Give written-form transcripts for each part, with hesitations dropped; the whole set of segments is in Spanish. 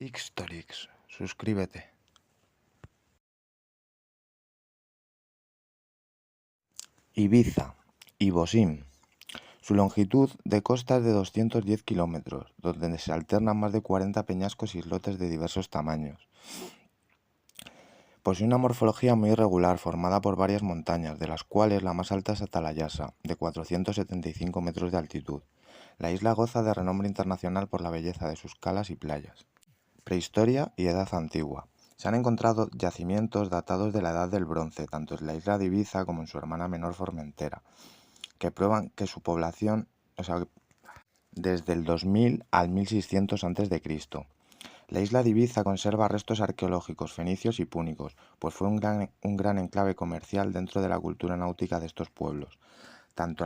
Ixtorix, suscríbete. Ibiza, Ibosim. Su longitud de costa es de 210 kilómetros, donde se alternan más de 40 peñascos y islotes de diversos tamaños. Posee una morfología muy irregular formada por varias montañas, de las cuales la más alta es Atalayasa, de 475 metros de altitud. La isla goza de renombre internacional por la belleza de sus calas y playas. Prehistoria y Edad Antigua. Se han encontrado yacimientos datados de la Edad del Bronce, tanto en la isla de Ibiza como en su hermana menor Formentera, que prueban que su población, desde el 2000 al 1600 a.C. La isla de Ibiza conserva restos arqueológicos fenicios y púnicos, pues fue un gran enclave comercial dentro de la cultura náutica de estos pueblos. Tanto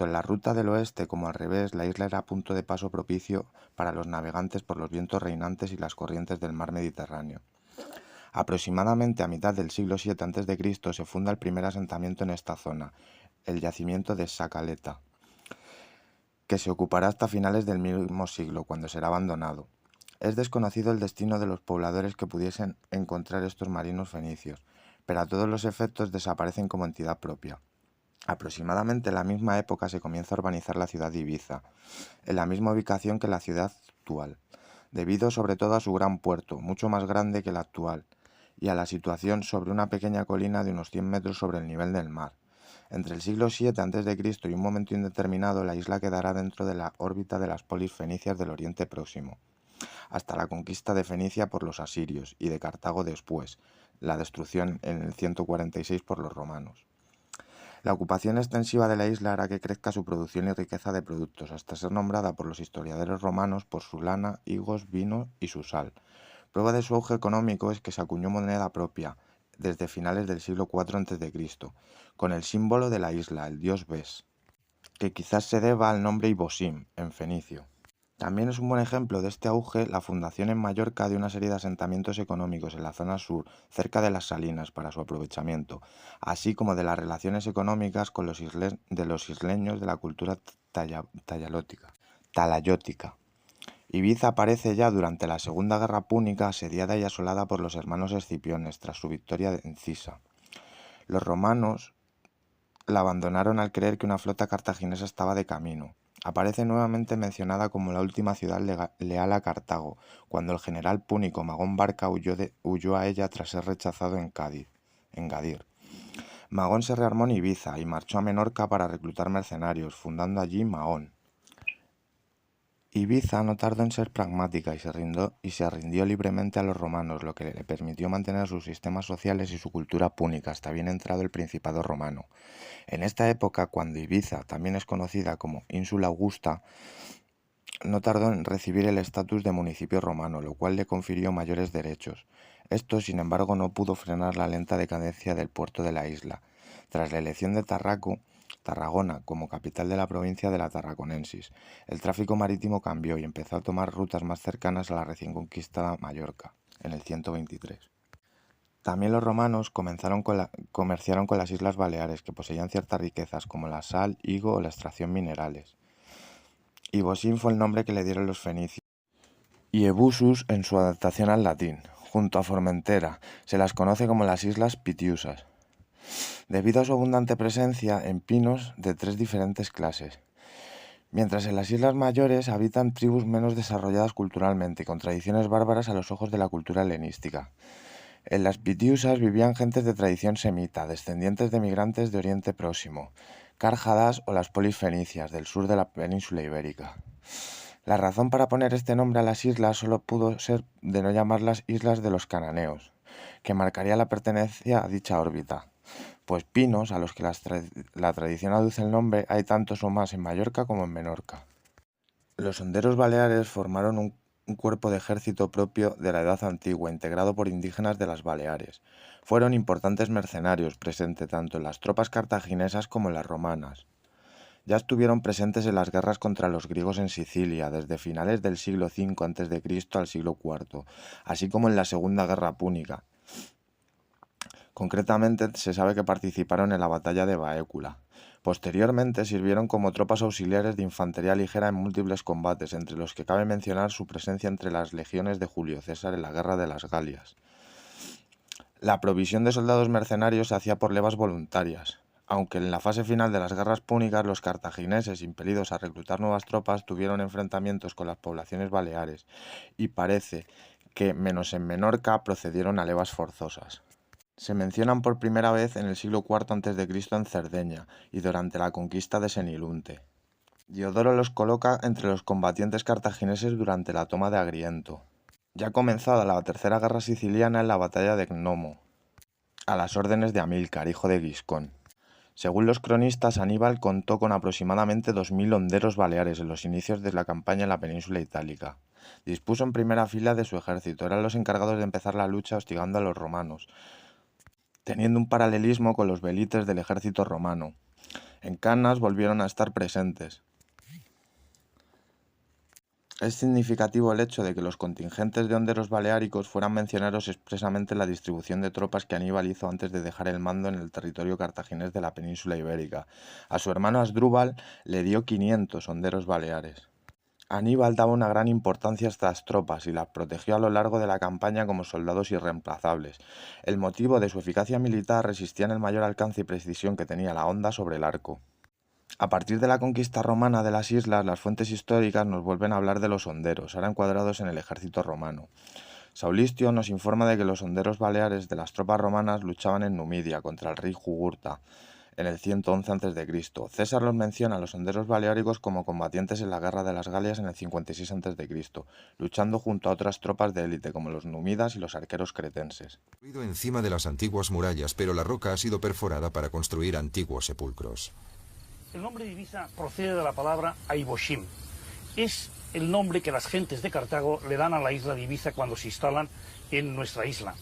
en la ruta del oeste como al revés, la isla era punto de paso propicio para los navegantes por los vientos reinantes y las corrientes del mar Mediterráneo. Aproximadamente a mitad del siglo VII a.C. se funda el primer asentamiento en esta zona, el yacimiento de Sacaleta, que se ocupará hasta finales del mismo siglo, cuando será abandonado. Es desconocido el destino de los pobladores que pudiesen encontrar estos marinos fenicios, pero a todos los efectos desaparecen como entidad propia. Aproximadamente en la misma época se comienza a urbanizar la ciudad de Ibiza, en la misma ubicación que la ciudad actual, debido sobre todo a su gran puerto, mucho más grande que el actual, y a la situación sobre una pequeña colina de unos 100 metros sobre el nivel del mar. Entre el siglo VII a.C. y un momento indeterminado, la isla quedará dentro de la órbita de las polis fenicias del Oriente Próximo, hasta la conquista de Fenicia por los asirios y de Cartago después, la destrucción en el 146 por los romanos. La ocupación extensiva de la isla hará que crezca su producción y riqueza de productos, hasta ser nombrada por los historiadores romanos por su lana, higos, vino y su sal. Prueba de su auge económico es que se acuñó moneda propia desde finales del siglo IV a.C., con el símbolo de la isla, el dios Bes, que quizás se deba al nombre Ibosim, en fenicio. También es un buen ejemplo de este auge la fundación en Mallorca de una serie de asentamientos económicos en la zona sur, cerca de las salinas, para su aprovechamiento, así como de las relaciones económicas con los isleños de la cultura talayótica. Ibiza aparece ya durante la Segunda Guerra Púnica, asediada y asolada por los hermanos Escipiones tras su victoria en Cisa. Los romanos la abandonaron al creer que una flota cartaginesa estaba de camino. Aparece nuevamente mencionada como la última ciudad leal a Cartago, cuando el general púnico Magón Barca huyó a ella tras ser rechazado en Gadir. Magón se rearmó en Ibiza y marchó a Menorca para reclutar mercenarios, fundando allí Mahón. Ibiza no tardó en ser pragmática y se rindió libremente a los romanos, lo que le permitió mantener sus sistemas sociales y su cultura púnica hasta bien entrado el Principado romano. En esta época, cuando Ibiza también es conocida como Ínsula Augusta, no tardó en recibir el estatus de municipio romano, lo cual le confirió mayores derechos. Esto, sin embargo, no pudo frenar la lenta decadencia del puerto de la isla. Tras la elección de Tarragona como capital de la provincia de la Tarraconensis, el tráfico marítimo cambió y empezó a tomar rutas más cercanas a la recién conquistada Mallorca, en el 123. También los romanos comerciaron con las Islas Baleares, que poseían ciertas riquezas como la sal, higo o la extracción minerales. Ibosim fue el nombre que le dieron los fenicios, y Ebusus en su adaptación al latín. Junto a Formentera, se las conoce como las Islas Pitiusas, debido a su abundante presencia en pinos de 3 diferentes clases. Mientras en las Islas Mayores habitan tribus menos desarrolladas culturalmente y con tradiciones bárbaras a los ojos de la cultura helenística. En las Pitiusas vivían gentes de tradición semita, descendientes de migrantes de Oriente Próximo, Cárjadas o las polis fenicias del sur de la península ibérica. La razón para poner este nombre a las islas solo pudo ser de no llamarlas Islas de los Cananeos, que marcaría la pertenencia a dicha órbita, pues pinos, a los que la tradición aduce el nombre, hay tantos o más en Mallorca como en Menorca. Los honderos baleares formaron un cuerpo de ejército propio de la Edad Antigua, integrado por indígenas de las Baleares. Fueron importantes mercenarios, presentes tanto en las tropas cartaginesas como en las romanas. Ya estuvieron presentes en las guerras contra los griegos en Sicilia, desde finales del siglo V a.C. al siglo IV, así como en la Segunda Guerra Púnica. Concretamente, se sabe que participaron en la batalla de Baécula. Posteriormente sirvieron como tropas auxiliares de infantería ligera en múltiples combates, entre los que cabe mencionar su presencia entre las legiones de Julio César en la Guerra de las Galias. La provisión de soldados mercenarios se hacía por levas voluntarias, aunque en la fase final de las guerras púnicas los cartagineses, impelidos a reclutar nuevas tropas, tuvieron enfrentamientos con las poblaciones baleares y parece que, menos en Menorca, procedieron a levas forzosas. Se mencionan por primera vez en el siglo IV a.C. en Cerdeña y durante la conquista de Senilunte. Diodoro los coloca entre los combatientes cartagineses durante la toma de Agriento. Ya comenzada la Tercera Guerra Siciliana en la batalla de Gnomo, a las órdenes de Amílcar, hijo de Giscón. Según los cronistas, Aníbal contó con aproximadamente 2000 honderos baleares en los inicios de la campaña en la península itálica. Dispuso en primera fila de su ejército, eran los encargados de empezar la lucha hostigando a los romanos, teniendo un paralelismo con los velites del ejército romano. En Cannas volvieron a estar presentes. Es significativo el hecho de que los contingentes de honderos baleáricos fueran mencionados expresamente en la distribución de tropas que Aníbal hizo antes de dejar el mando en el territorio cartaginés de la península ibérica. A su hermano Asdrúbal le dio 500 honderos baleares. Aníbal daba una gran importancia a estas tropas y las protegió a lo largo de la campaña como soldados irreemplazables. El motivo de su eficacia militar resistía en el mayor alcance y precisión que tenía la honda sobre el arco. A partir de la conquista romana de las islas, las fuentes históricas nos vuelven a hablar de los honderos, ahora encuadrados en el ejército romano. Saulistio nos informa de que los honderos baleares de las tropas romanas luchaban en Numidia contra el rey Jugurta en el 111 a.C. César los menciona a los honderos baleáricos como combatientes en la Guerra de las Galias en el 56 a.C., luchando junto a otras tropas de élite como los númidas y los arqueros cretenses. Encima de las antiguas murallas, pero la roca ha sido perforada para construir antiguos sepulcros. El nombre de Ibiza procede de la palabra Aiboshim. Es el nombre que las gentes de Cartago le dan a la isla de Ibiza cuando se instalan en nuestra isla.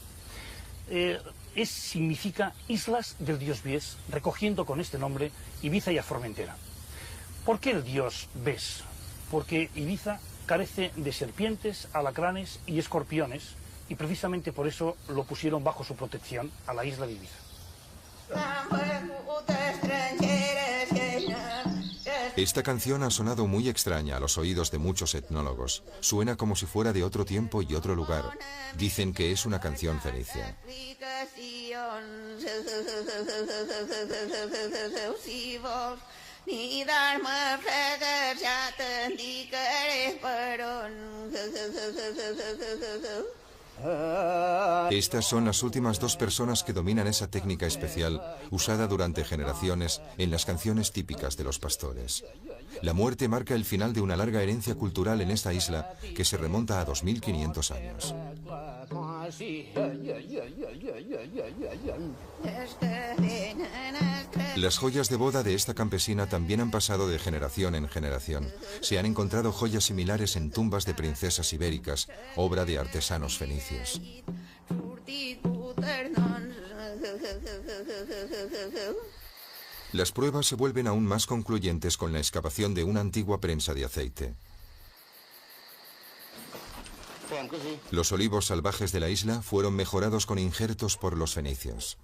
Significa islas del dios Bes, recogiendo con este nombre Ibiza y a Formentera. ¿Por qué el dios Bes? Porque Ibiza carece de serpientes, alacranes y escorpiones, y precisamente por eso lo pusieron bajo su protección a la isla de Ibiza. Esta canción ha sonado muy extraña a los oídos de muchos etnólogos. Suena como si fuera de otro tiempo y otro lugar. Dicen que es una canción fenicia. Estas son las últimas dos personas que dominan esa técnica especial usada durante generaciones en las canciones típicas de los pastores. La muerte marca el final de una larga herencia cultural en esta isla que se remonta a 2500 años. Las joyas de boda de esta campesina también han pasado de generación en generación. Se han encontrado joyas similares en tumbas de princesas ibéricas, obra de artesanos fenicios. Las pruebas se vuelven aún más concluyentes con la excavación de una antigua prensa de aceite. Los olivos salvajes de la isla fueron mejorados con injertos por los fenicios.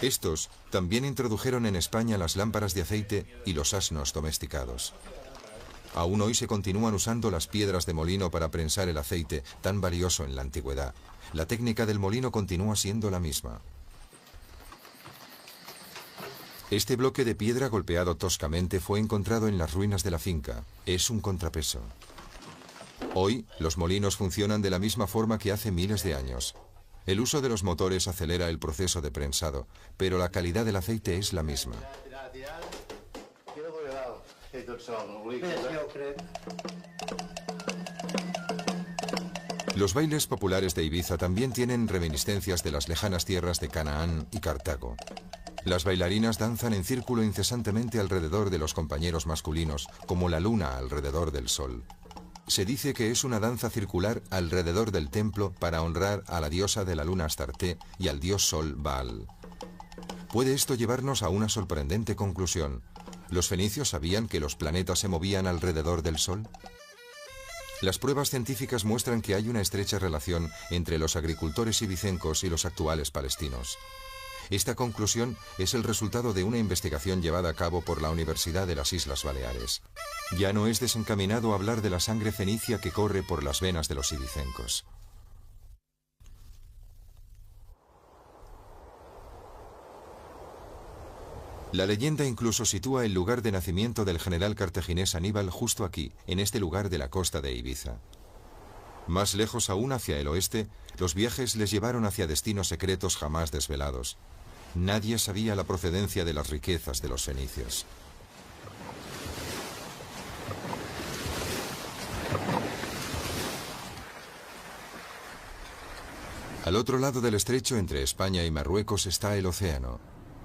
Estos también introdujeron en España las lámparas de aceite y los asnos domesticados. Aún hoy se continúan usando las piedras de molino para prensar el aceite, tan valioso en la antigüedad. La técnica del molino continúa siendo la misma. Este bloque de piedra golpeado toscamente fue encontrado en las ruinas de la finca. Es un contrapeso. Hoy, los molinos funcionan de la misma forma que hace miles de años. El uso de los motores acelera el proceso de prensado, pero la calidad del aceite es la misma. Los bailes populares de Ibiza también tienen reminiscencias de las lejanas tierras de Canaán y Cartago. Las bailarinas danzan en círculo incesantemente alrededor de los compañeros masculinos, como la luna alrededor del sol. Se dice que es una danza circular alrededor del templo para honrar a la diosa de la luna Astarte y al dios sol Baal. ¿Puede esto llevarnos a una sorprendente conclusión? ¿Los fenicios sabían que los planetas se movían alrededor del sol? Las pruebas científicas muestran que hay una estrecha relación entre los agricultores ibicencos y los actuales palestinos. Esta conclusión es el resultado de una investigación llevada a cabo por la Universidad de las Islas Baleares. Ya no es desencaminado hablar de la sangre fenicia que corre por las venas de los ibicencos. La leyenda incluso sitúa el lugar de nacimiento del general cartaginés Aníbal justo aquí, en este lugar de la costa de Ibiza. Más lejos aún hacia el oeste, los viajes les llevaron hacia destinos secretos jamás desvelados. Nadie sabía la procedencia de las riquezas de los fenicios. Al otro lado del estrecho entre España y Marruecos está el océano.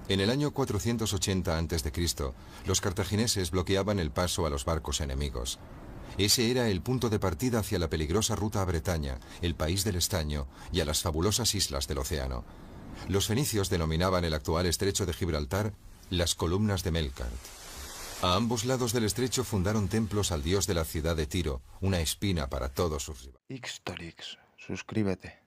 En el año 480 a.C., los cartagineses bloqueaban el paso a los barcos enemigos. Ese era el punto de partida hacia la peligrosa ruta a Bretaña, el país del estaño y a las fabulosas islas del océano. Los fenicios denominaban el actual estrecho de Gibraltar las columnas de Melkart. A ambos lados del estrecho fundaron templos al dios de la ciudad de Tiro, una espina para todos sus rivales. Ixtorix, suscríbete.